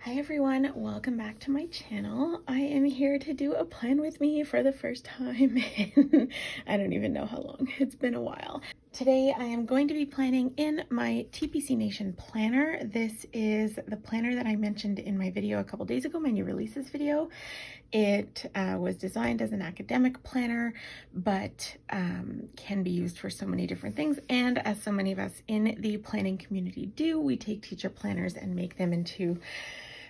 Hi everyone, welcome back to my channel. I am here to do a plan with me for the first time in I don't even know how long. It's been a while. Today I am going to be planning in my TPC Nation Planner. This is the planner that I mentioned in my video a couple days ago, my new releases video. It was designed as an academic planner, but can be used for so many different things. And as so many of us in the planning community do, we take teacher planners and make them into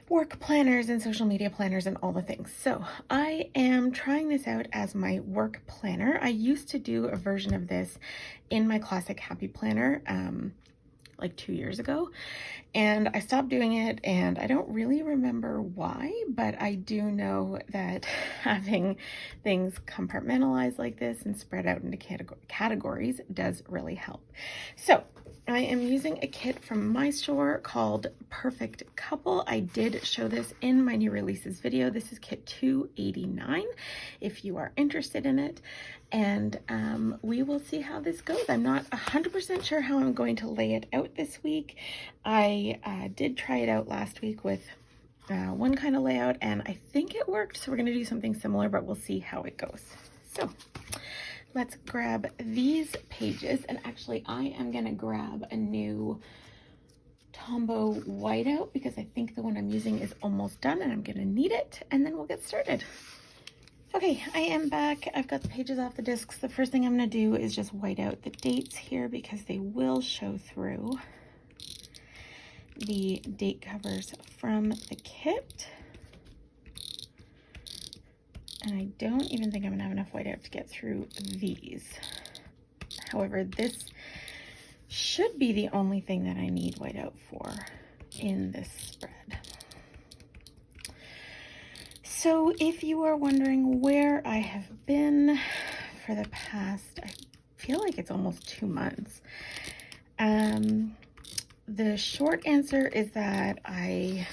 work planners and social media planners and all the things. So I am trying this out as my work planner. I used to do a version of this in my classic Happy Planner like 2 years ago, and I stopped doing it, and I don't really remember why, but I do know that having things compartmentalized like this and spread out into categories does really help. So I am using a kit from my store called Perfect Couple. I did show this in my new releases video. This is kit 289 if you are interested in it. And we will see how this goes. I'm not 100% sure how I'm going to lay it out this week. I did try it out last week with one kind of layout, and I think it worked. So we're going to do something similar, but we'll see how it goes. So let's grab these pages, and actually I am going to grab a new Tombow whiteout because I think the one I'm using is almost done and I'm going to need it, and then we'll get started. Okay, I am back. I've got the pages off the discs. The first thing I'm going to do is just white out the dates here because they will show through the date covers from the kit. And I don't even think I'm going to have enough whiteout to get through these. However, this should be the only thing that I need whiteout for in this spread. So if you are wondering where I have been for the past, I feel like it's almost 2 months. The short answer is that I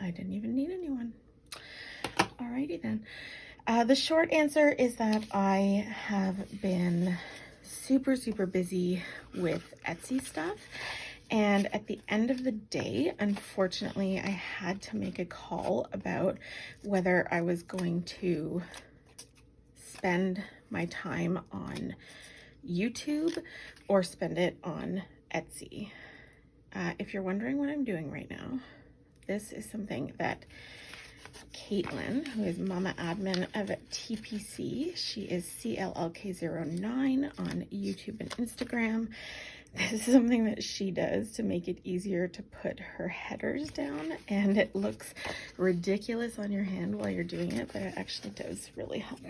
didn't even need anyone. Alrighty then. The short answer is that I have been super busy with Etsy stuff. And at the end of the day, unfortunately, I had to make a call about whether I was going to spend my time on YouTube or spend it on Etsy. If you're wondering what I'm doing right now, this is something that Caitlin, who is Mama Admin of TPC, she is CLLK09 on YouTube and Instagram. This is something that she does to make it easier to put her headers down, and it looks ridiculous on your hand while you're doing it, but it actually does really help.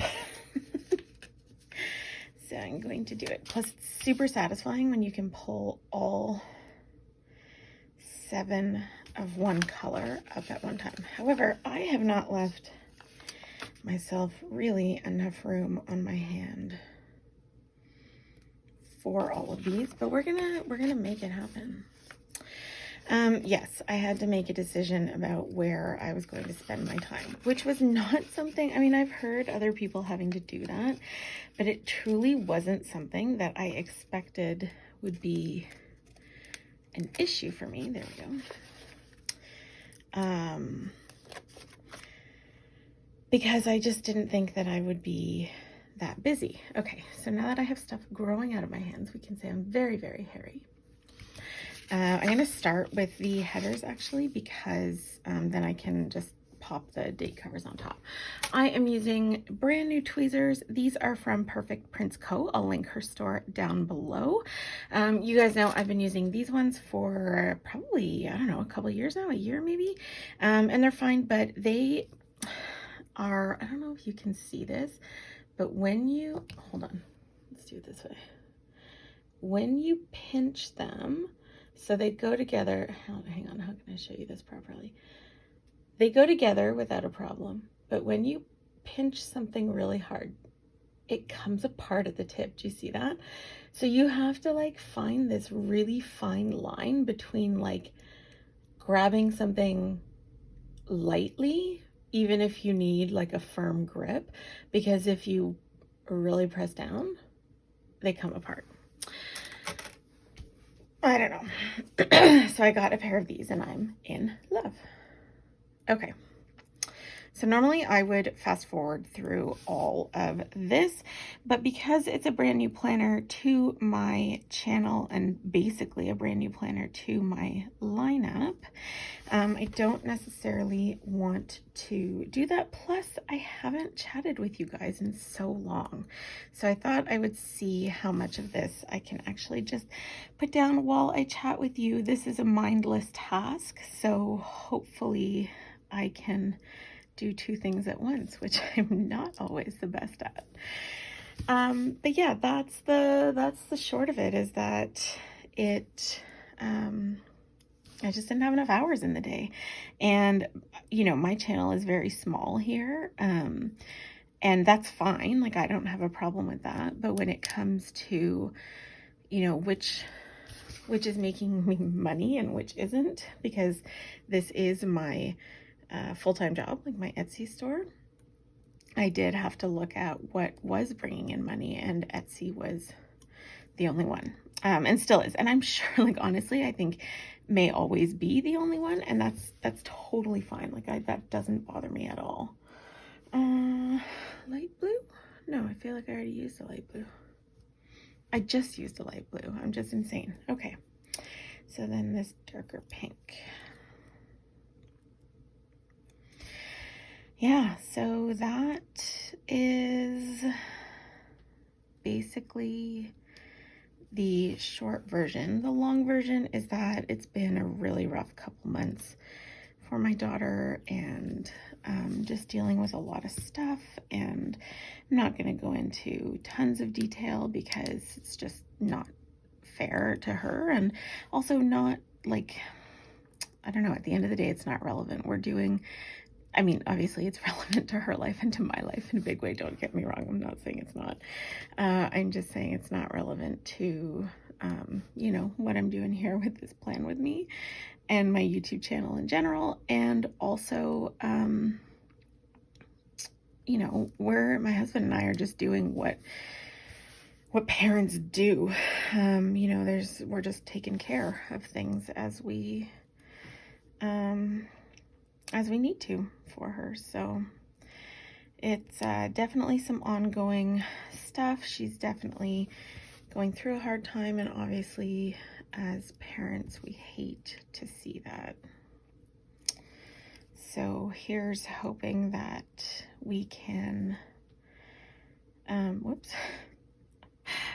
So I'm going to do it. Plus, it's super satisfying when you can pull all 7 of one color up at one time. However, I have not left myself really enough room on my hand for all of these, but we're gonna make it happen. Yes, I had to make a decision about where I was going to spend my time, which was not something, I mean, I've heard other people having to do that, but it truly wasn't something that I expected would be an issue for me. There we go. Because I just didn't think that I would be that busy. Okay, so now that I have stuff growing out of my hands, we can say I'm very hairy. I'm going to start with the headers actually, because then I can just pop the date covers on top. I am using brand new tweezers. These are from Perfect Prints Co. I'll link her store down below. You guys know I've been using these ones for probably, I don't know, a couple years now, a year maybe. And they're fine, but they are, I don't know if you can see this, but when you, hold on, let's do it this way. When you pinch them, so they go together, hang on, how can I show you this properly? They go together without a problem, but when you pinch something really hard, it comes apart at the tip. Do you see that? So you have to like find this really fine line between like grabbing something lightly, even if you need like a firm grip, because if you really press down, they come apart. I don't know. So I got a pair of these and I'm in love. Okay. So normally I would fast forward through all of this, but because it's a brand new planner to my channel and basically a brand new planner to my lineup, I don't necessarily want to do that. Plus, I haven't chatted with you guys in so long. So I thought I would see how much of this I can actually just put down while I chat with you. This is a mindless task, so hopefully I can do two things at once, which I'm not always the best at. But yeah, that's the short of it, is that it, I just didn't have enough hours in the day. And, you know, my channel is very small here. And that's fine. Like, I don't have a problem with that. But when it comes to, you know, which is making me money and which isn't, because this is my full-time job, like my Etsy store, I did have to look at what was bringing in money, and Etsy was the only one, and still is. And I'm sure, like, honestly, I think may always be the only one, and that's totally fine. Like, that doesn't bother me at all. Light blue? No, I feel like I already used the light blue. I just used the light blue. I'm just insane. Okay, so then this darker pink. Yeah, so that is basically the short version. The long version is that it's been a really rough couple months for my daughter, and just dealing with a lot of stuff, and I'm not going to go into tons of detail because it's just not fair to her, and also not, like, I don't know, at the end of the day, it's not relevant. We're doing, I mean, obviously it's relevant to her life and to my life in a big way. Don't get me wrong. I'm not saying it's not. I'm just saying it's not relevant to, you know, what I'm doing here with this plan with me and my YouTube channel in general. And also, you know, my husband and I are just doing what parents do. You know, we're just taking care of things as we need to for her. So it's definitely some ongoing stuff. She's definitely going through a hard time, and obviously as parents we hate to see that. So here's hoping that we can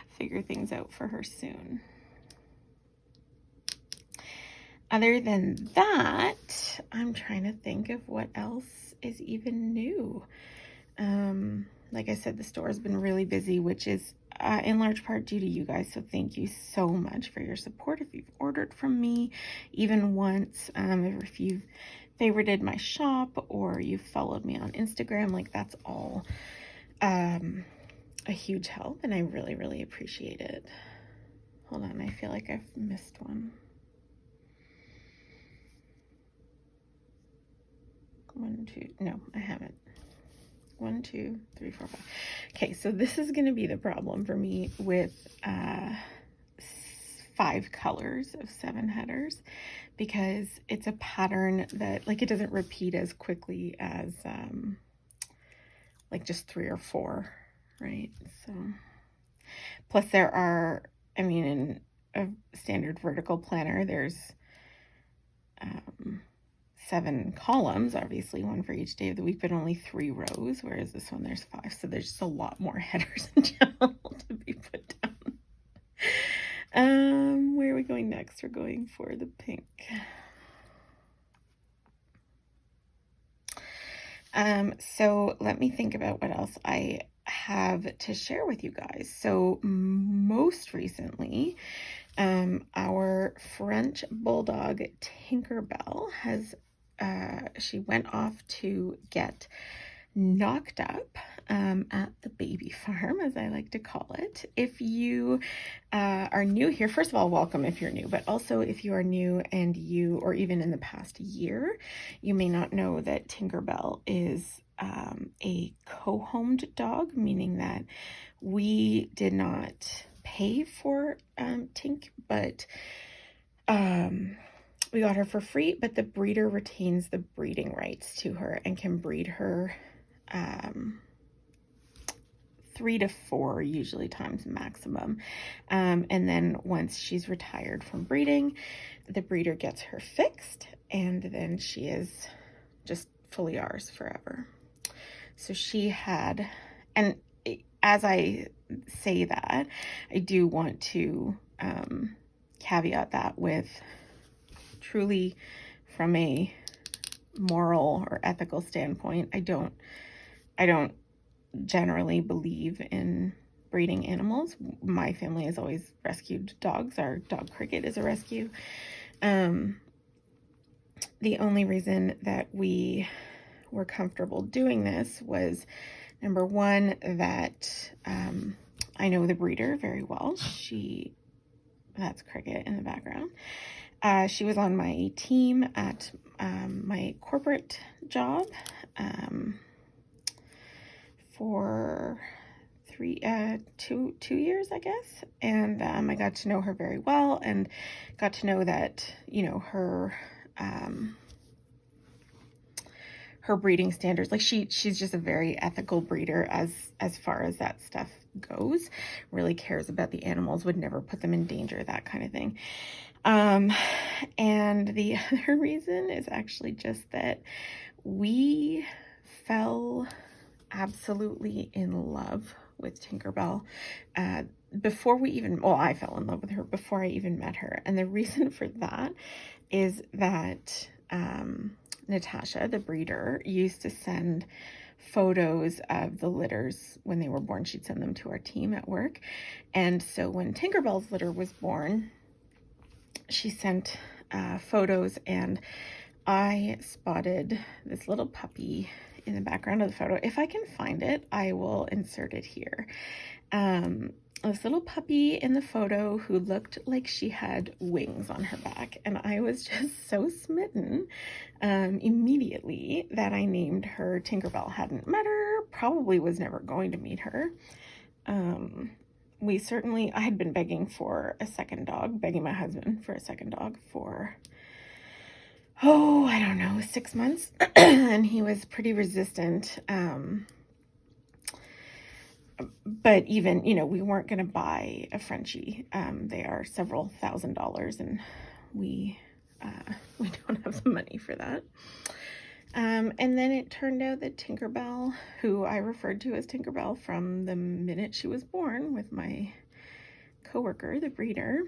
figure things out for her soon. Other than that, I'm trying to think of what else is even new. Like I said, the store has been really busy, which is in large part due to you guys. So thank you so much for your support. If you've ordered from me even once, if you've favorited my shop, or you've followed me on Instagram, like, that's all a huge help, and I really, really appreciate it. Hold on, I feel like I've missed one. 1, 2, no, I haven't. 1, 2, 3, 4, 5. Okay, so this is going to be the problem for me with 5 colors of 7 headers, because it's a pattern that, like, it doesn't repeat as quickly as like just 3 or 4, right? So plus there are, I mean, in a standard vertical planner, there's 7 columns, obviously, 1 for each day of the week, but only 3 rows, whereas this one there's 5. So there's just a lot more headers in general to be put down. Where are we going next? We're going for the pink. So let me think about what else I have to share with you guys. So most recently, our French Bulldog Tinkerbell has, she went off to get knocked up at the baby farm, as I like to call it. If you are new here, first of all, welcome if you're new, but also if you are new and or even in the past year, you may not know that Tinkerbell is a co-homed dog, meaning that we did not pay for Tink, but we got her for free, but the breeder retains the breeding rights to her and can breed her 3 to 4 usually times maximum. And then once she's retired from breeding, the breeder gets her fixed, and then she is just fully ours forever. So she had, and as I say that, I do want to caveat that with truly from a moral or ethical standpoint, I don't generally believe in breeding animals. My family has always rescued dogs. Our dog Cricket is a rescue. The only reason that we were comfortable doing this was, number one, that I know the breeder very well. That's Cricket in the background. She was on my team at my corporate job for 2 years, I guess. And I got to know her very well, and got to know that, you know, her breeding standards, like she's just a very ethical breeder as far as that stuff goes. Really cares about the animals, would never put them in danger, that kind of thing. And the other reason is actually just that we fell absolutely in love with Tinkerbell before we even, well, I fell in love with her before I even met her. And the reason for that is that Natasha, the breeder, used to send photos of the litters when they were born. She'd send them to our team at work. And so when Tinkerbell's litter was born, she sent photos, and I spotted this little puppy in the background of the photo. If I can find it, I will insert it here. This little puppy in the photo who looked like she had wings on her back, and I was just so smitten immediately that I named her Tinkerbell. Hadn't met her, probably was never going to meet her. I had been begging for a second dog, begging my husband for a second dog for, I don't know, 6 months, and he was pretty resistant. But even, you know, we weren't going to buy a Frenchie. They are several $1,000s, and we don't have the money for that. And then it turned out that Tinkerbell, who I referred to as Tinkerbell from the minute she was born with my coworker, the breeder,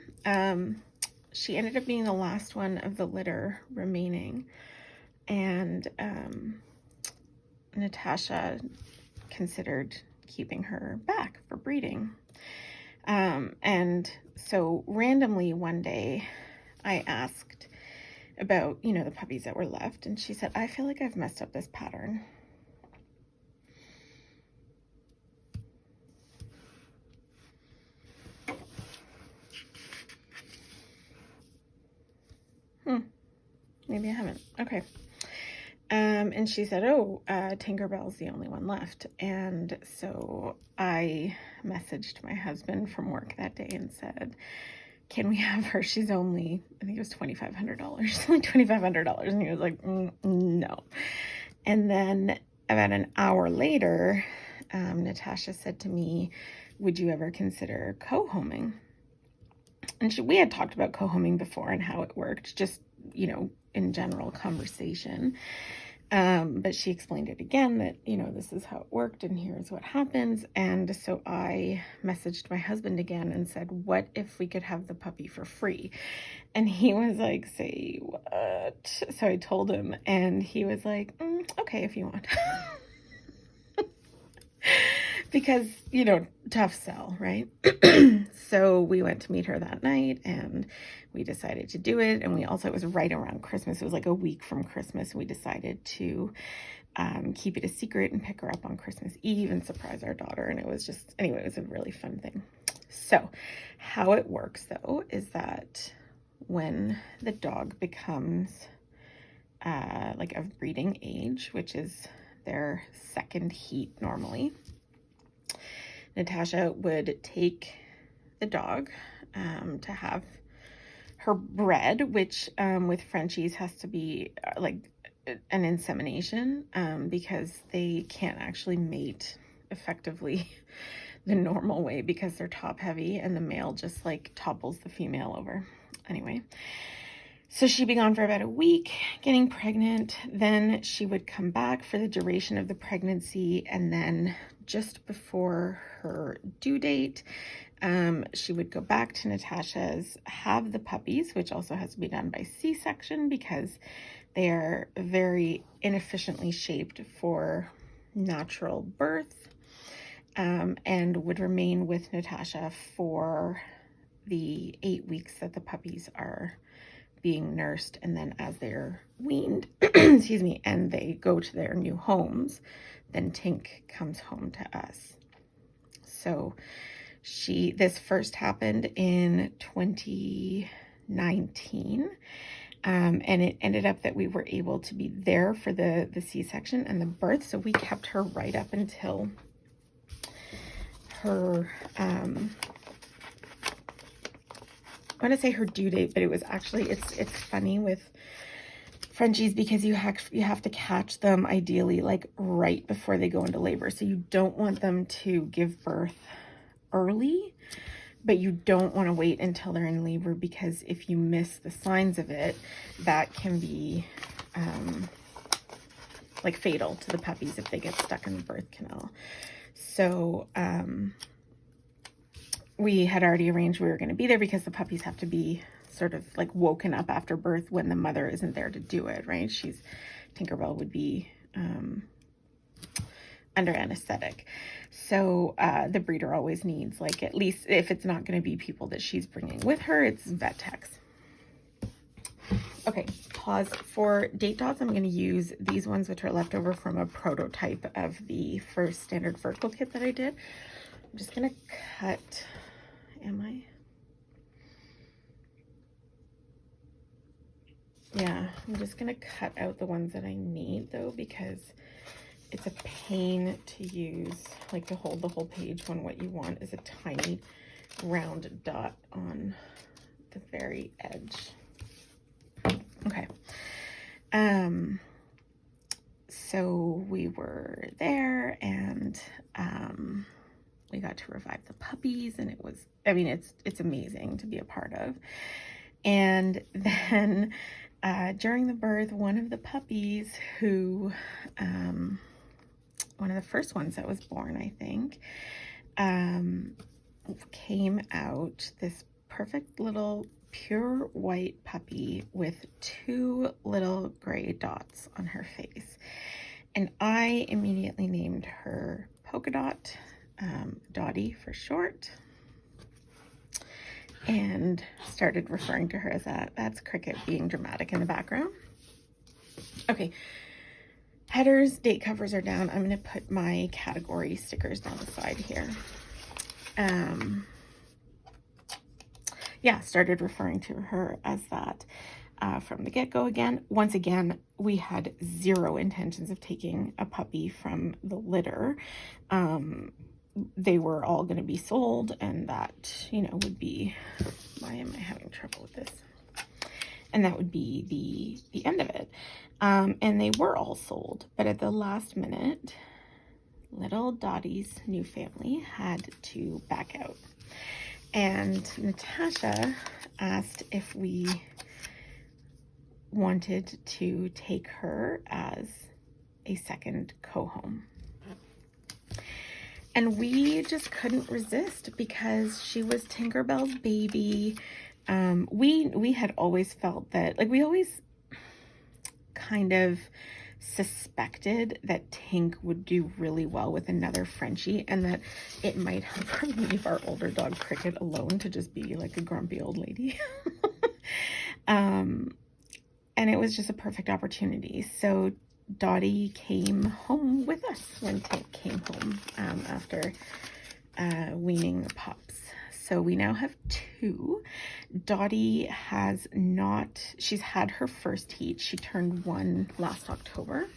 she ended up being the last one of the litter remaining. And Natasha considered keeping her back for breeding. And so randomly one day I asked about, you know, the puppies that were left, and she said, I feel like I've messed up this pattern. Maybe I haven't. Okay. And she said, Tinkerbell's the only one left. And so I messaged my husband from work that day and said, can we have her? She's only, I think it was $2,500, like $2,500. And he was like, no. And then about an hour later, Natasha said to me, would you ever consider co-homing? And we had talked about co-homing before and how it worked, just, you know, in general conversation. But she explained it again that, you know, this is how it worked and here's what happens. And so I messaged my husband again and said, what if we could have the puppy for free? And he was like, say what? So I told him, and he was like, okay, if you want. Because, you know, tough sell, right? So we went to meet her that night, and we decided to do it. And it was right around Christmas. It was like a week from Christmas. We decided to keep it a secret and pick her up on Christmas Eve and surprise our daughter. And it was just, anyway, it was a really fun thing. So how it works, though, is that when the dog becomes like of breeding age, which is their second heat normally, Natasha would take the dog to have her bred, which with Frenchies has to be like an insemination because they can't actually mate effectively the normal way because they're top heavy and the male just like topples the female over. Anyway, so she'd be gone for about a week getting pregnant. Then she would come back for the duration of the pregnancy, and then just before her due date, she would go back to Natasha's, have the puppies, which also has to be done by C-section because they are very inefficiently shaped for natural birth, and would remain with Natasha for the 8 weeks that the puppies are being nursed. And then as they're weaned, excuse me, and they go to their new homes, then Tink comes home to us. So this first happened in 2019. And it ended up that we were able to be there for the C-section and the birth. So we kept her right up until her, I want to say her due date, but it was actually, it's funny with Frenchies because you have to catch them ideally like right before they go into labor. So you don't want them to give birth early, but you don't want to wait until they're in labor because if you miss the signs of it, that can be like fatal to the puppies if they get stuck in the birth canal. So we had already arranged we were going to be there because the puppies have to be sort of like woken up after birth when the mother isn't there to do it, right? Tinkerbell would be under anesthetic. So the breeder always needs, like, at least if it's not going to be people that she's bringing with her, it's vet techs. Okay, pause. For date dots, I'm going to use these ones, which are left over from a prototype of the first standard vertical kit that I did. I'm just going to cut, I'm just going to cut out the ones that I need though, because it's a pain to use, like to hold the whole page when what you want is a tiny round dot on the very edge. Okay. So we were there and we got to revive the puppies, and it was, I mean, it's amazing to be a part of. And then during the birth, one of the puppies who, one of the first ones that was born, I think, came out this perfect little pure white puppy with 2 little gray dots on her face. And I immediately named her Polka Dot, Dottie for short, and started referring to her as that. That's Cricket being dramatic in the background. Okay, headers, date covers are down. I'm going to put my category stickers down the side here. Yeah, started referring to her as that from the get-go again. Once again, we had zero intentions of taking a puppy from the litter. They were all going to be sold, and that, you know, would be, why am I having trouble with this? And that would be the end of it. And they were all sold, but at the last minute, little Dottie's new family had to back out. And Natasha asked if we wanted to take her as a second co-home. And we just couldn't resist because she was Tinkerbell's baby. We had always felt that, like, we always kind of suspected that Tink would do really well with another Frenchie, and that it might help her leave our older dog Cricket alone to just be like a grumpy old lady. And it was just a perfect opportunity. So Dottie came home with us when Tink came home after weaning the pups. So we now have 2. Dottie has not, she's had her first heat. She turned 1 last October.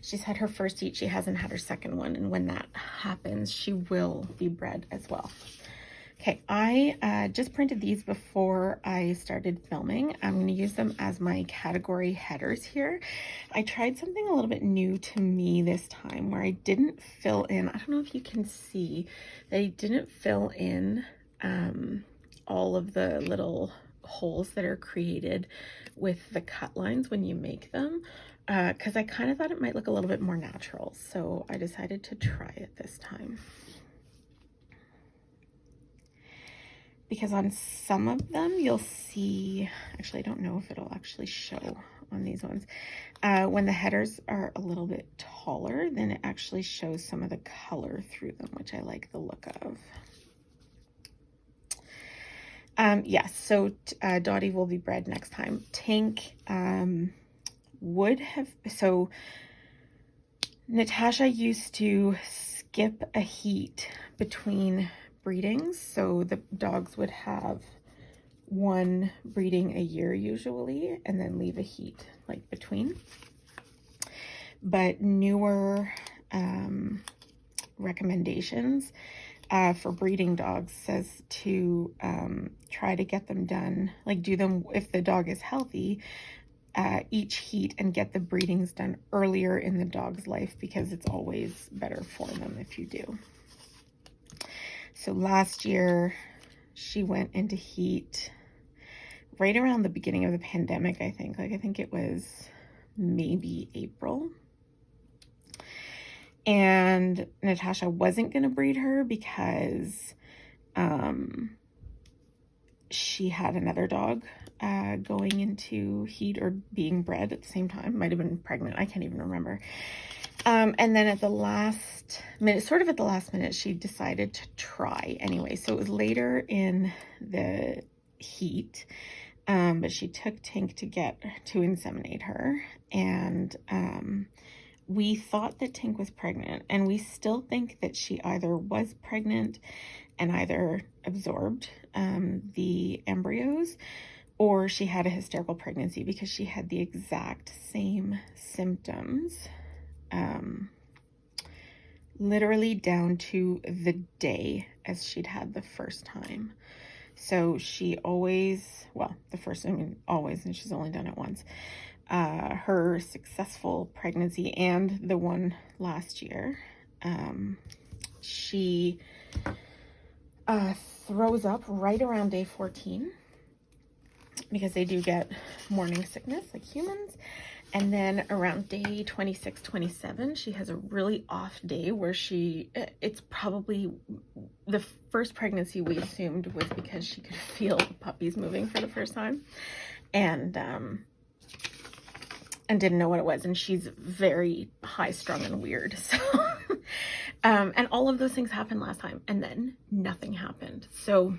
She's had her first heat. She hasn't had her second one. And when that happens, she will be bred as well. Okay, I just printed these before I started filming. I'm going to use them as my category headers here. I tried something a little bit new to me this time where I didn't fill in, I don't know if you can see, that I didn't fill in all of the little holes that are created with the cut lines when you make them, because I kind of thought it might look a little bit more natural. So I decided to try it this time. Because on some of them you'll see, actually I don't know if it'll actually show on these ones, when the headers are a little bit taller, then it actually shows some of the color through them, which I like the look of. Yes, so Dottie will be bred next time. Tink would have, so Natasha used to skip a heat between breedings, so the dogs would have one breeding a year usually and then leave a heat like between. But newer recommendations for breeding dogs says to try to get them done, like do them if the dog is healthy, each heat, and get the breedings done earlier in the dog's life, because it's always better for them if you do. So last year she went into heat right around the beginning of the pandemic, I think. Like, I think it was maybe April. And Natasha wasn't going to breed her because she had another dog going into heat or being bred at the same time. Might have been pregnant. I can't even remember. And then at the last minute, sort of at the last minute, she decided to try anyway. So it was later in the heat, but she took Tink to inseminate her. And we thought that Tink was pregnant, and we still think that she either was pregnant and either absorbed the embryos, or she had a hysterical pregnancy, because she had the exact same symptoms. Literally down to the day as she'd had the first time. So she always, well, the first, I mean, always, and she's only done it once, her successful pregnancy and the one last year, she throws up right around day 14, because they do get morning sickness like humans. And then around day 26, 27, she has a really off day where it's probably the first pregnancy we assumed was because she could feel the puppies moving for the first time, and didn't know what it was. And she's very high strung and weird. So, and all of those things happened last time, and then nothing happened. So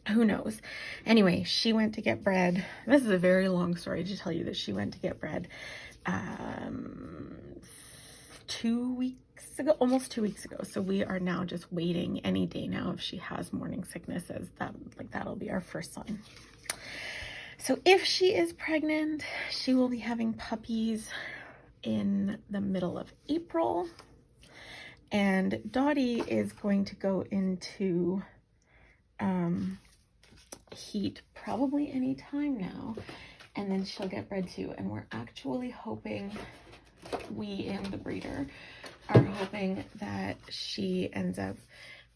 who knows? Anyway, she went to get bred. This is a very long story to tell you that she went to get bred 2 weeks ago, almost 2 weeks ago. So we are now just waiting any day now if she has morning sickness, as that'll be our first sign. So if she is pregnant, she will be having puppies in the middle of April, and Dottie is going to go into heat probably any time now, and then she'll get bred too. And we're actually hoping, we and the breeder are hoping, that she ends up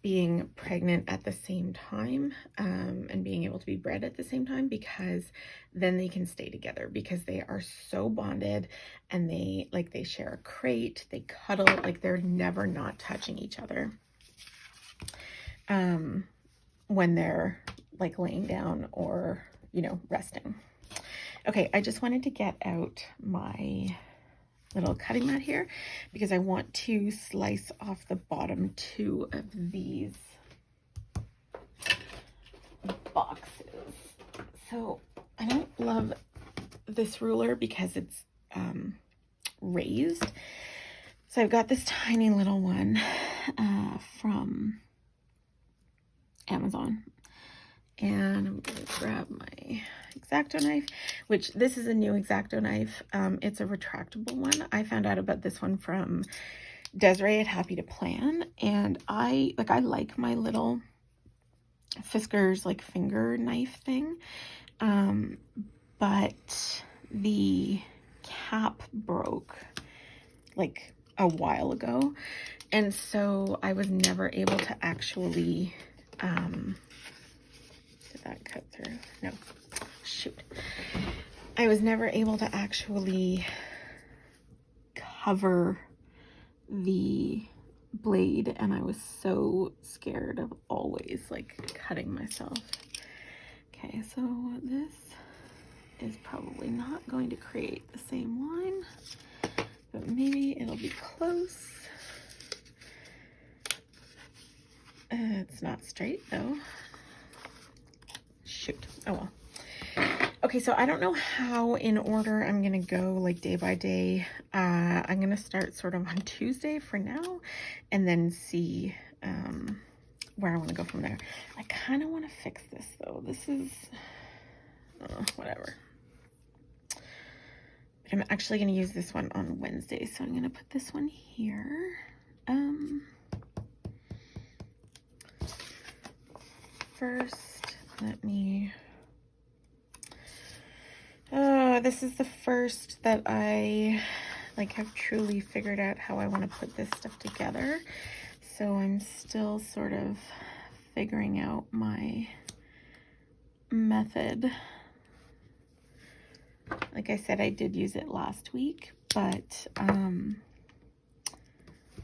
being pregnant at the same time, and being able to be bred at the same time, because then they can stay together, because they are so bonded, and they share a crate, they cuddle, like they're never not touching each other when they're like laying down or, you know, resting. Okay, I just wanted to get out my little cutting mat here, because I want to slice off the bottom 2 of these boxes. So I don't love this ruler because it's raised. So I've got this tiny little one from Amazon, and I'm gonna grab my X-Acto knife, which this is a new X-Acto knife. It's a retractable one. I found out about this one from Desiree at Happy to Plan, and I like my little Fisker's like finger knife thing, but the cap broke like a while ago, and so I was never able to actually did that cut through? No, shoot. I was never able to actually cover the blade, and I was so scared of always like cutting myself. Okay, so this is probably not going to create the same line, but maybe it'll be close. It's not straight though. Shoot. Oh well. Okay, so I don't know how in order I'm gonna go like day by day. I'm gonna start sort of on Tuesday for now, and then see where I want to go from there. I kind of want to fix this though. This is whatever. But I'm actually gonna use this one on Wednesday, so I'm gonna put this one here. First, let me. This is the first that I like have truly figured out how I want to put this stuff together. So I'm still sort of figuring out my method. Like I said, I did use it last week, but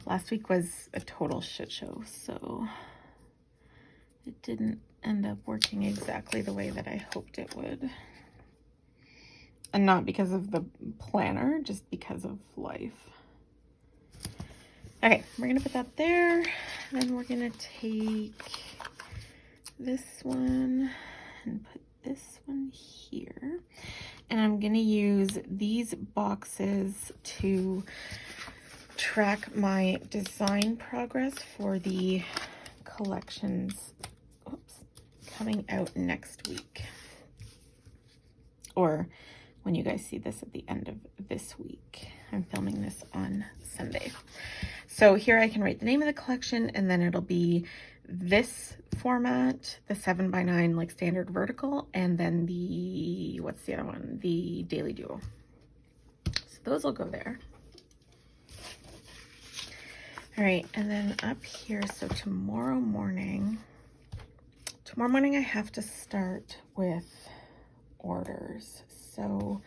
last week was a total shit show, so it didn't end up working exactly the way that I hoped it would. And not because of the planner, just because of life. Okay, we're gonna put that there. Then we're gonna take this one and put this one here. And I'm gonna use these boxes to track my design progress for the collections coming out next week. Or when you guys see this at the end of this week. I'm filming this on Sunday. So here I can write the name of the collection, and then it'll be this format, the 7x9 like standard vertical, and then the, what's the other one? The Daily Duo. So those will go there. All right, and then up here, so tomorrow morning I have to start with orders. So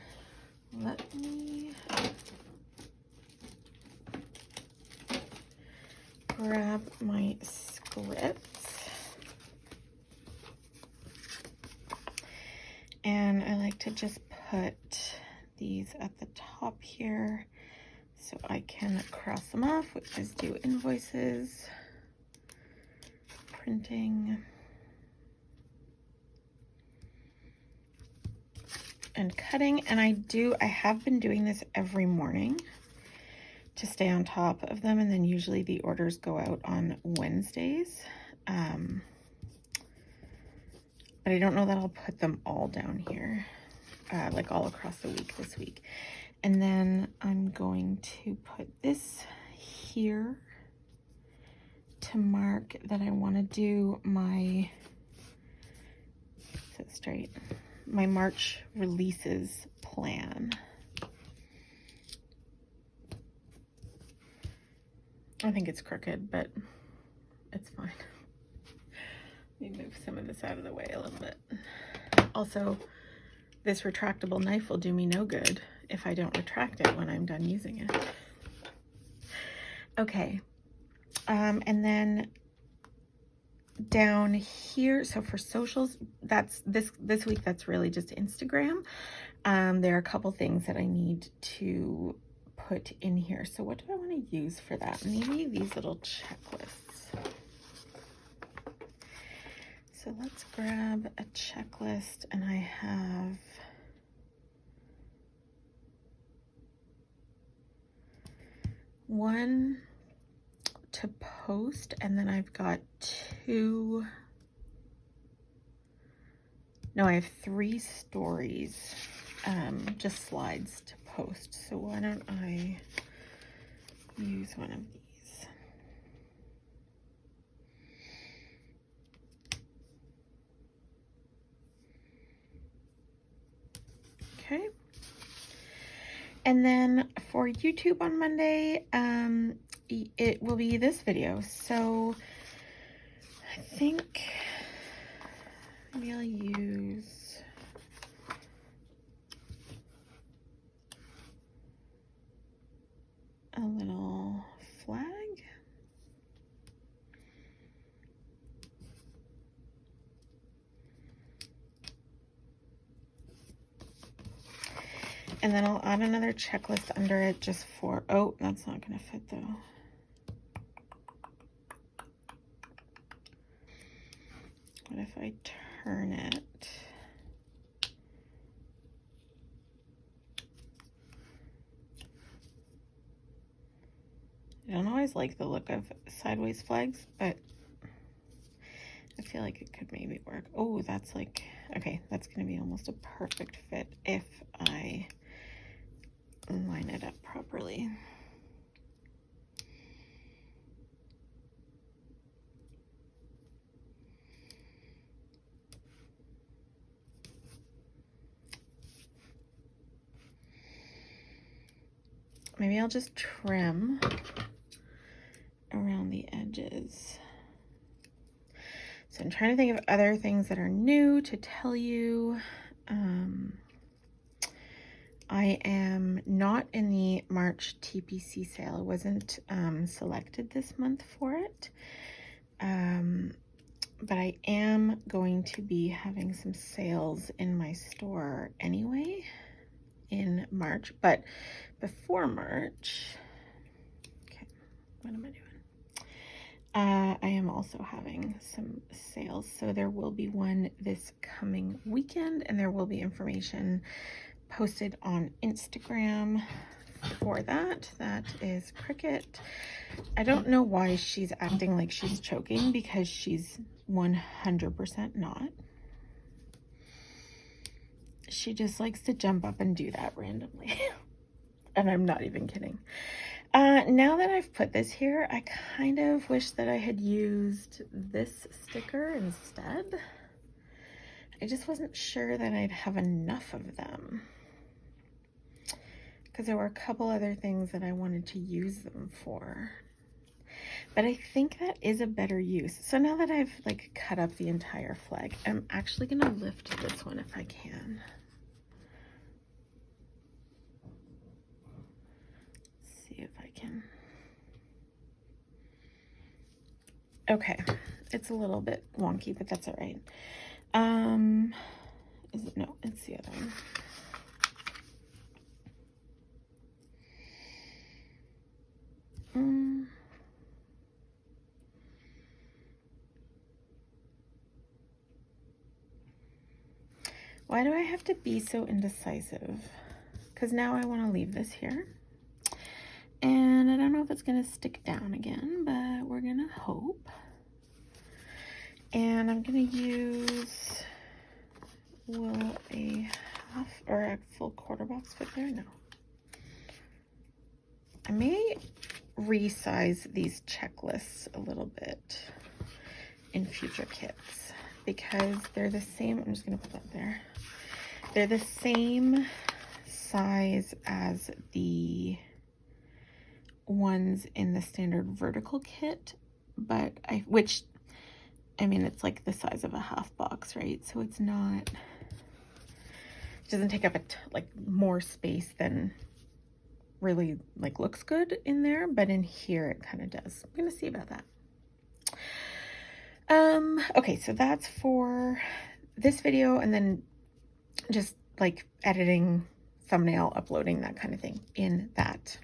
let me grab my scripts. And I like to just put these at the top here so I can cross them off, which is do invoices, printing, and cutting. And I have been doing this every morning to stay on top of them, and then usually the orders go out on Wednesdays. But I don't know that I'll put them all down here, like all across the week this week. And then I'm going to put this here to mark that I want to do my, set straight, my March releases plan. I think it's crooked, but it's fine. Let me move some of this out of the way a little bit. Also, this retractable knife will do me no good if I don't retract it when I'm done using it. Okay, and then down here, so for socials, that's this week, that's really just Instagram. There are a couple things that I need to put in here. So what do I want to use for that? Maybe these little checklists. So let's grab a checklist, and I have one to post, and then I've got two, no, I have 3 stories, just slides to post. So why don't I use one of these? And then for YouTube on Monday, it will be this video. So I think maybe I'll use a little flag. And then I'll add another checklist under it just for, oh, that's not going to fit though. What if I turn it? I don't always like the look of sideways flags, but I feel like it could maybe work. Oh, that's like, okay, that's going to be almost a perfect fit if I line it up properly. Maybe I'll just trim around the edges. So I'm trying to think of other things that are new to tell you. I am not in the March TPC sale. I wasn't selected this month for it. But I am going to be having some sales in my store anyway in March. But before March, okay, what am I doing? I am also having some sales. So there will be one this coming weekend, and there will be information posted on Instagram for that. That is Cricket. I don't know why she's acting like she's choking, because she's 100% not. She just likes to jump up and do that randomly. And I'm not even kidding. Now that I've put this here, I kind of wish that I had used this sticker instead. I just wasn't sure that I'd have enough of them, because there were a couple other things that I wanted to use them for. But I think that is a better use. So now that I've like cut up the entire flag, I'm actually going to lift this one if I can. Let's see if I can. Okay, it's a little bit wonky, but that's all right. Is it? No, it's the other one. Why do I have to be so indecisive? Because now I want to leave this here. And I don't know if it's going to stick down again, but we're going to hope. And I'm going to use, will a half or a full quarter box fit there? No. I may resize these checklists a little bit in future kits, because they're the same. I'm just going to put that there. They're the same size as the ones in the standard vertical kit, but which I mean, it's like the size of a half box, right? So it's not, it doesn't take up like more space than really like looks good in there, but in here it kind of does. I'm gonna see about that. Okay, so that's for this video, and then just like editing, thumbnail, uploading, that kind of thing in that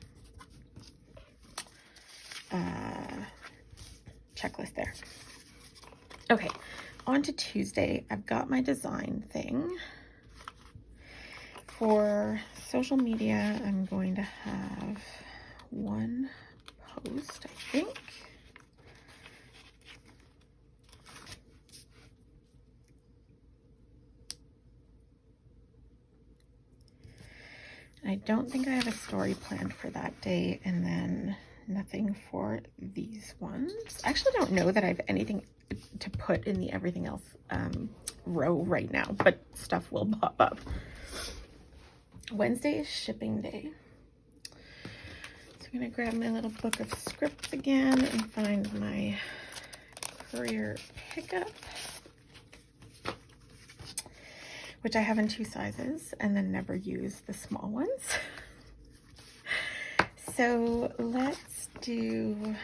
checklist there. Okay, on to Tuesday. I've got my design thing. For social media, I'm going to have one post, I think. I don't think I have a story planned for that day, and then nothing for these ones. I actually don't know that I have anything to put in the everything else row right now, but stuff will pop up. Wednesday is shipping day. So I'm going to grab my little book of scripts again and find my courier pickup, which I have in 2 sizes and then never use the small ones. So let's do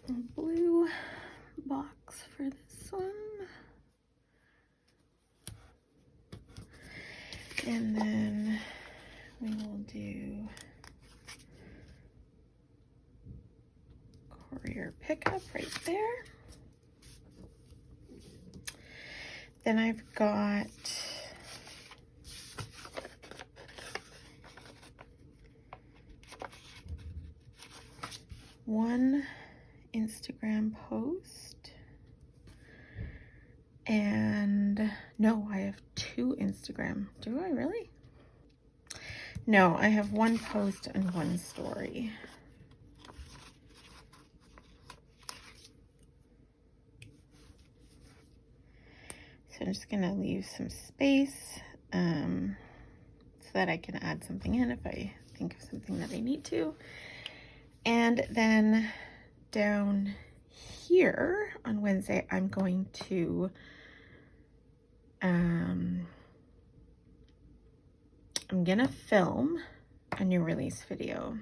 a blue box for this one. And then we will do courier pickup right there. Then I've got one Instagram post, and no, I have 2 Instagram. Do I really? No, I have 1 post and 1 story. So I'm just gonna leave some space so that I can add something in if I think of something that I need to. And then down here on Wednesday, I'm going to I'm gonna film a new release video,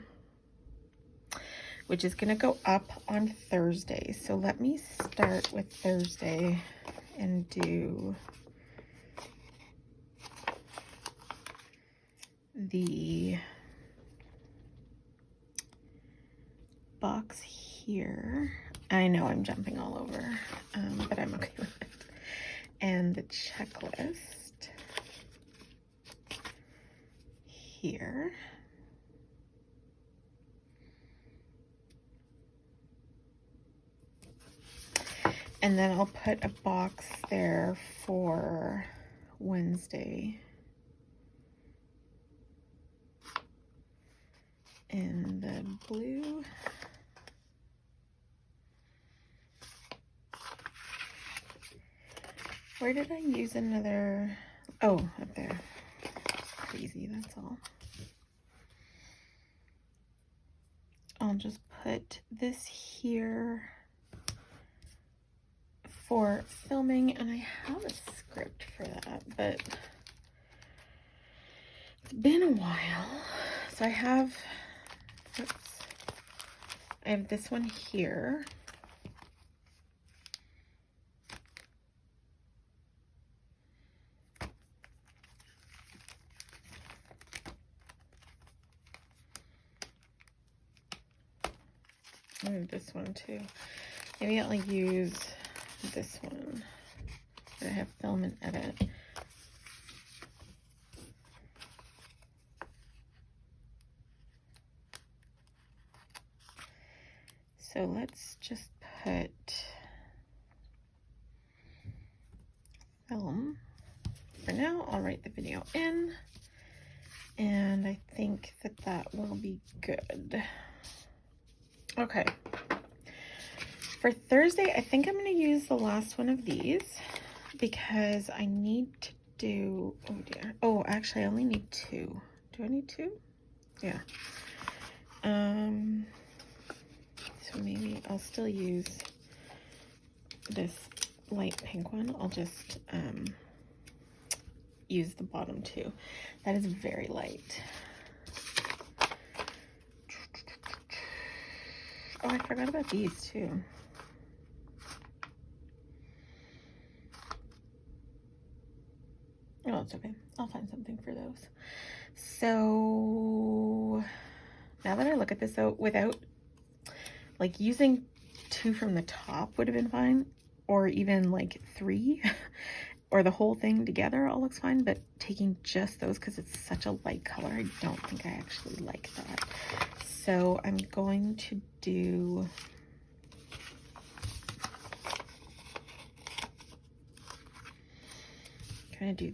which is gonna go up on Thursday. So let me start with Thursday and do the box here. I know I'm jumping all over, but I'm okay with it. And the checklist here. And then I'll put a box there for Wednesday in the blue. Where did I use another? Oh, up there. Crazy, that's all. I'll just put this here for filming, and I have a script for that, but it's been a while. So I have this one here. I have this one too. Maybe I'll use this one. I have film and edit. So let's just put film. For now, I'll write the video in, and I think that that will be good. Okay. For Thursday, I think I'm going to use the last one of these because I need to do, oh dear. Oh, actually, I only need 2. Do I need 2? Yeah. So maybe I'll still use this light pink one. I'll just use the bottom 2. That is very light. Oh, I forgot about these too. Oh, it's okay. I'll find something for those. So now that I look at this, though, without like using 2 from the top would have been fine, or even like 3 or the whole thing together all looks fine, but taking just those because it's such a light color, I don't think I actually like that. So I'm going to do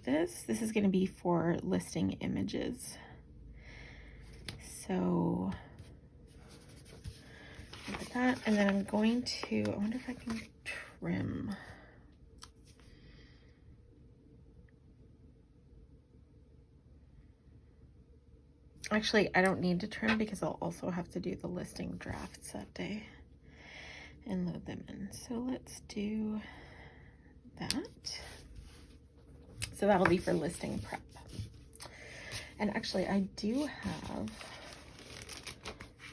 this. This is going to be for listing images. So Look at that. And then I'm going to, I wonder if I can trim. Actually, I don't need to trim because I'll also have to do the listing drafts that day and load them in. So let's do that. So that'll be for listing prep. And actually, I do have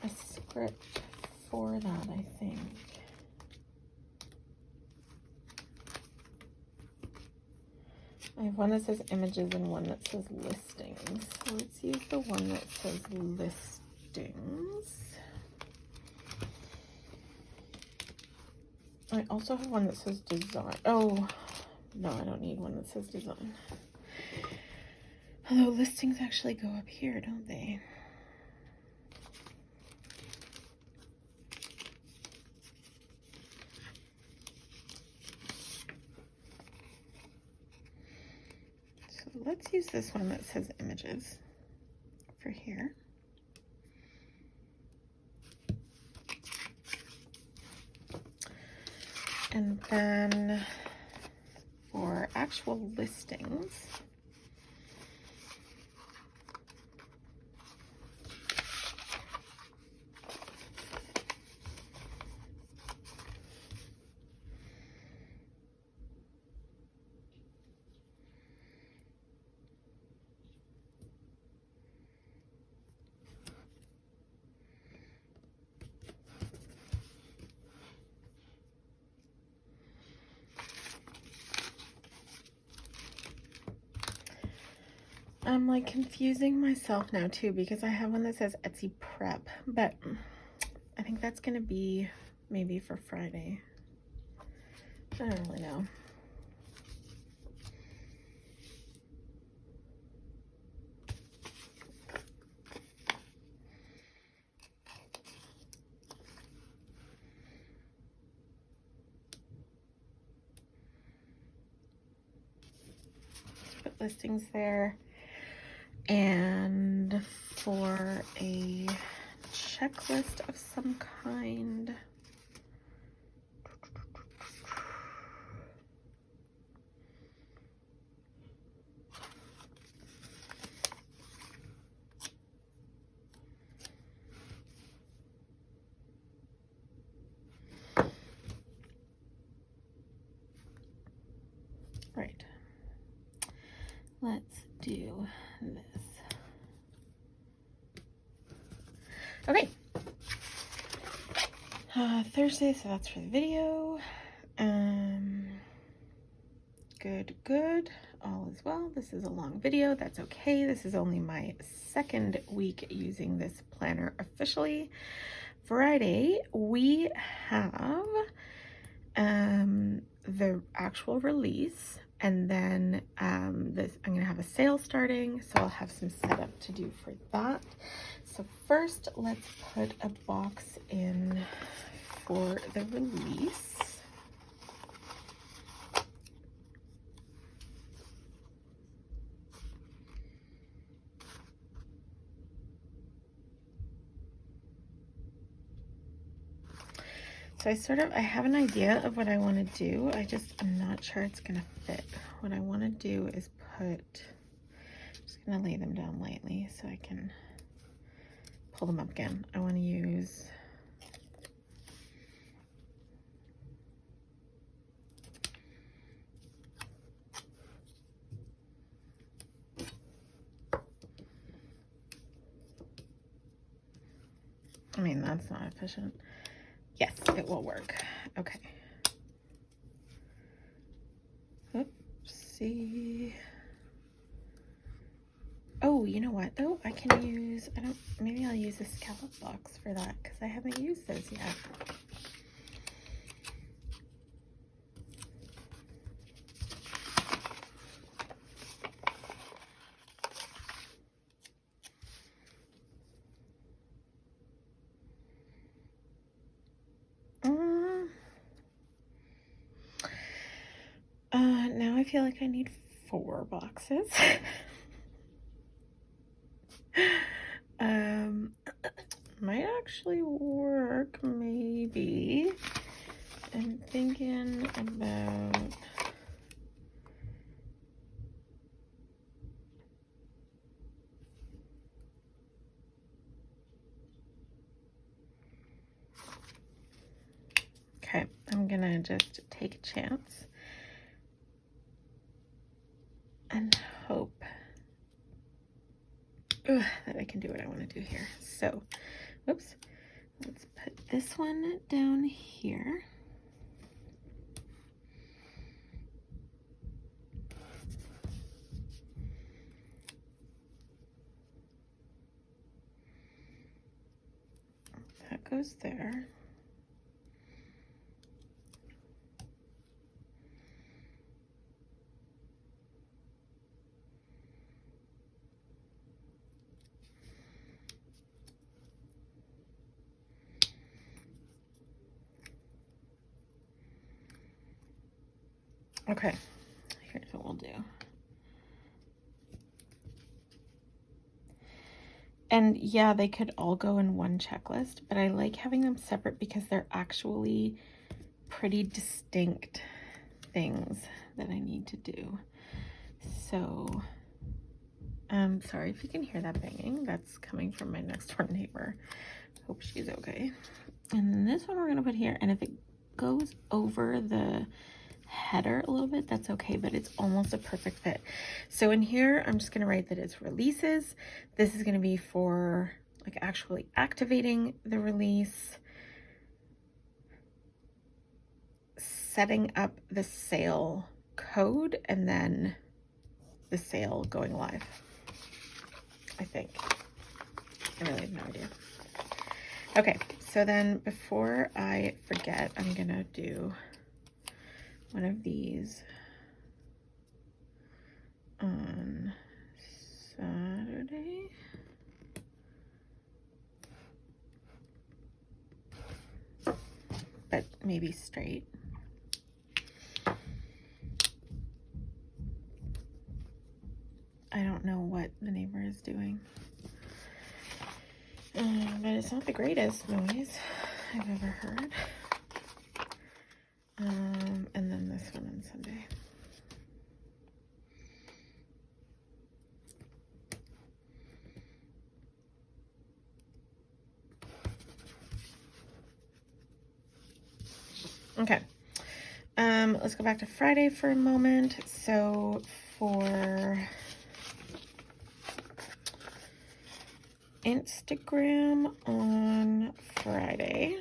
a script for that, I think. I have one that says images and one that says listings. So let's use the one that says listings. I also have one that says design. Oh, no, I don't need one that says design. Although listings actually go up here, don't they? Let's use this one that says images for here. And then for actual listings, I'm like confusing myself now too because I have one that says Etsy prep, but I think that's gonna be maybe for Friday. I don't really know. Let's put listings there. And for a checklist of some kind, right, let's do this. Okay, Thursday, so that's for the video. Good, all is well. This is a long video, that's okay. This is only my second week using this planner officially. Friday, we have the actual release, and then I'm gonna have a sale starting, so I'll have some setup to do for that. So first, let's put a box in for the release. So I have an idea of what I want to do. I'm not sure it's gonna fit. What I want to do is I'm just gonna lay them down lightly so I can pull them up again. I want to use that's not efficient. Yes, it will work. Okay. Oopsie. Oh, you know what though? Maybe I'll use a scallop box for that because I haven't used those yet. Now I feel like I need 4 boxes. Might actually work, maybe. be, I'm thinking about okay, I'm gonna just take a chance and hope that I can do what I want to do here. So, whoops, let's put this one down here. That goes there. Okay, here's what we'll do. And yeah, they could all go in one checklist, but I like having them separate because they're actually pretty distinct things that I need to do. So, sorry if you can hear that banging. That's coming from my next door neighbor. Hope she's okay. And then this one we're gonna put here, and if it goes over the header a little bit, that's okay, but it's almost a perfect fit. So in here, I'm just gonna write that it's releases. This is gonna be for like actually activating the release, setting up the sale code, and then the sale going live, I think. I really have no idea. Okay, so then before I forget, I'm gonna do one of these on Saturday. But maybe straight. I don't know what the neighbor is doing. But it's not the greatest noise I've ever heard. And then this one on Sunday. Okay. Let's go back to Friday for a moment. So for Instagram on Friday,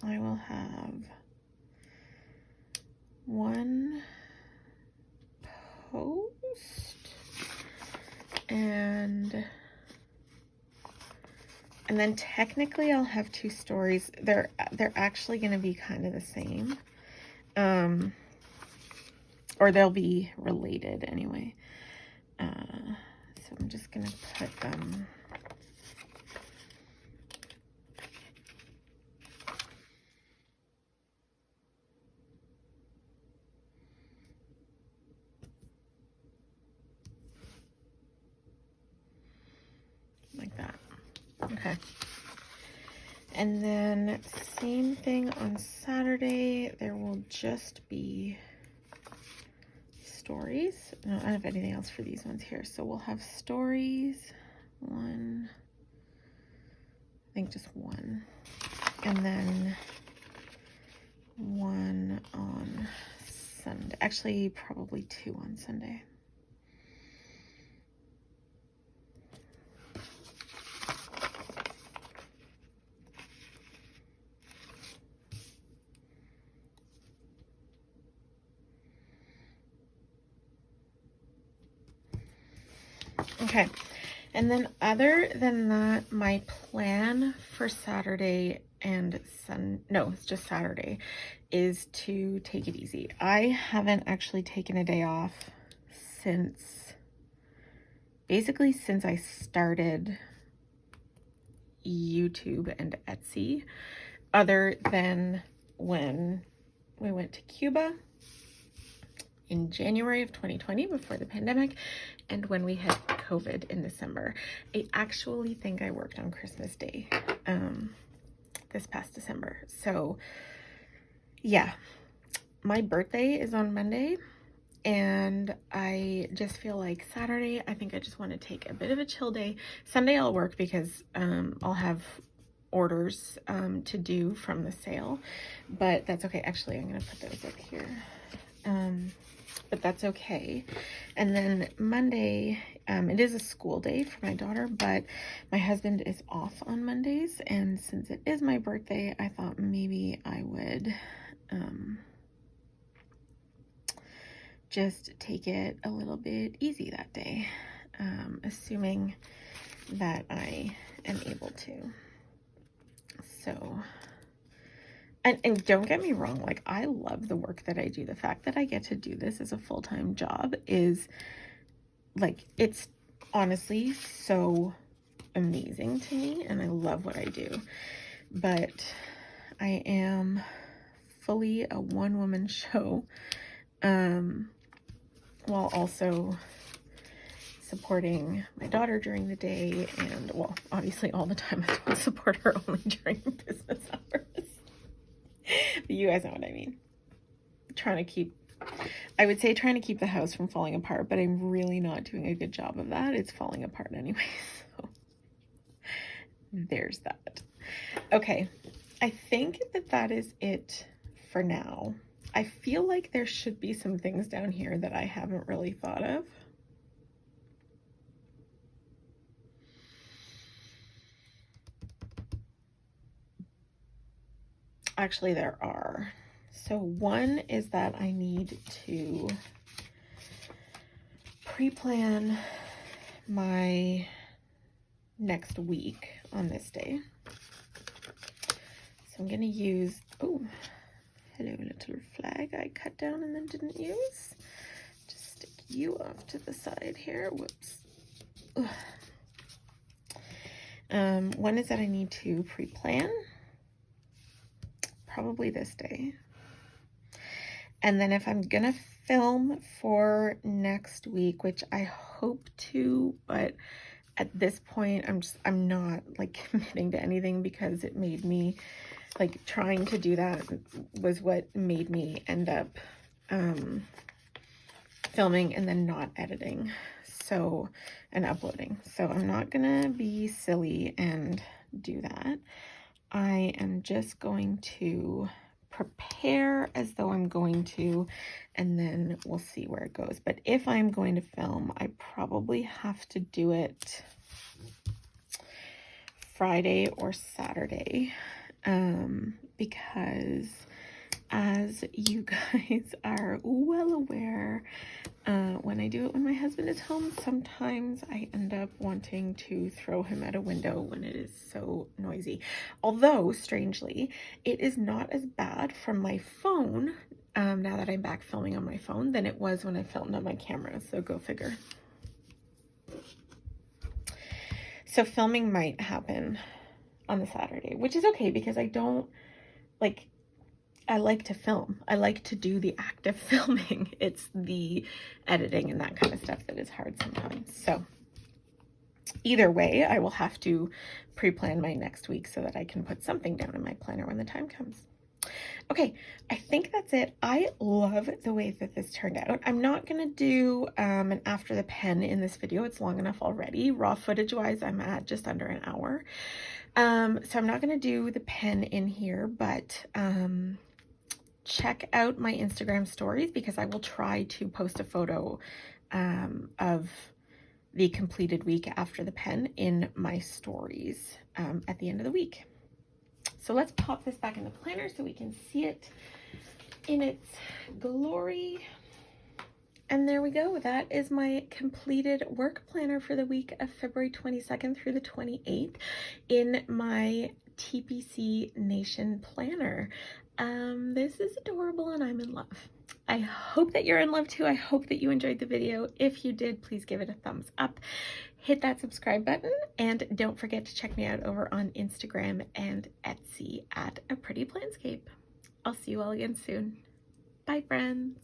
I will have one post and then technically I'll have 2 stories. They're actually going to be kind of the same, or they'll be related anyway. So I'm just going to put them like that. Okay. And then same thing on Saturday, there will just be stories. No, I don't have anything else for these ones here. So we'll have stories, one, I think just one, and then one on Sunday. Actually, probably 2 on Sunday. Okay, and then other than that, my plan for Saturday and it's just Saturday, is to take it easy. I haven't actually taken a day off basically since I started YouTube and Etsy, other than when we went to Cuba in January of 2020 before the pandemic, and when we had COVID in December. I actually think I worked on Christmas Day this past December. So yeah, my birthday is on Monday, and I just feel like Saturday, I think I just want to take a bit of a chill day. Sunday I'll work because I'll have orders to do from the sale, but that's okay. Actually, I'm gonna put those up here, but that's okay. And then Monday, it is a school day for my daughter, but my husband is off on Mondays, and since it is my birthday, I thought maybe I would just take it a little bit easy that day, assuming that I am able to. So, and don't get me wrong, like, I love the work that I do. The fact that I get to do this as a full-time job is, like, it's honestly so amazing to me, and I love what I do. But I am fully a one-woman show, while also supporting my daughter during the day, and, well, obviously all the time. I don't support her only during business hours. But you guys know what I mean. I would say trying to keep the house from falling apart, but I'm really not doing a good job of that. It's falling apart anyway, so there's that. Okay, I think that is it for now. I feel like there should be some things down here that I haven't really thought of. Actually, there are. So one is that I need to pre-plan my next week on this day. So I'm gonna use, oh, hello little flag I cut down and then didn't use. Just stick you off to the side here, whoops. One is that I need to pre-plan, probably this day. And then if I'm gonna film for next week, which I hope to, but at this point I'm not like committing to anything, because it made me, like, trying to do that was what made me end up filming and then not editing, so, and uploading. So I'm not gonna be silly and do that. I am just going to prepare as though I'm going to, and then we'll see where it goes. But if I'm going to film, I probably have to do it Friday or Saturday, because as you guys are well aware, when I do it when my husband is home, sometimes I end up wanting to throw him out a window when it is so noisy. Although, strangely, it is not as bad from my phone, now that I'm back filming on my phone, than it was when I filmed on my camera, so go figure. So filming might happen on the Saturday, which is okay, because I don't, like, I like to film. I like to do the active filming. It's the editing and that kind of stuff that is hard sometimes. So either way, I will have to pre-plan my next week so that I can put something down in my planner when the time comes. Okay, I think that's it. I love the way that this turned out. I'm not gonna do an after the pen in this video. It's long enough already. Raw footage wise, I'm at just under an hour. So I'm not gonna do the pen in here, but check out my Instagram stories, because I will try to post a photo of the completed week after the pen in my stories at the end of the week. So let's pop this back in the planner so we can see it in its glory. And there we go. That is my completed work planner for the week of February 22nd through the 28th in my TPC Nation Planner. This is adorable and I'm in love. I hope that you're in love too. I hope that you enjoyed the video. If you did, please give it a thumbs up. Hit that subscribe button, and don't forget to check me out over on Instagram and Etsy at A Pretty Planscape. I'll see you all again soon. Bye, friends.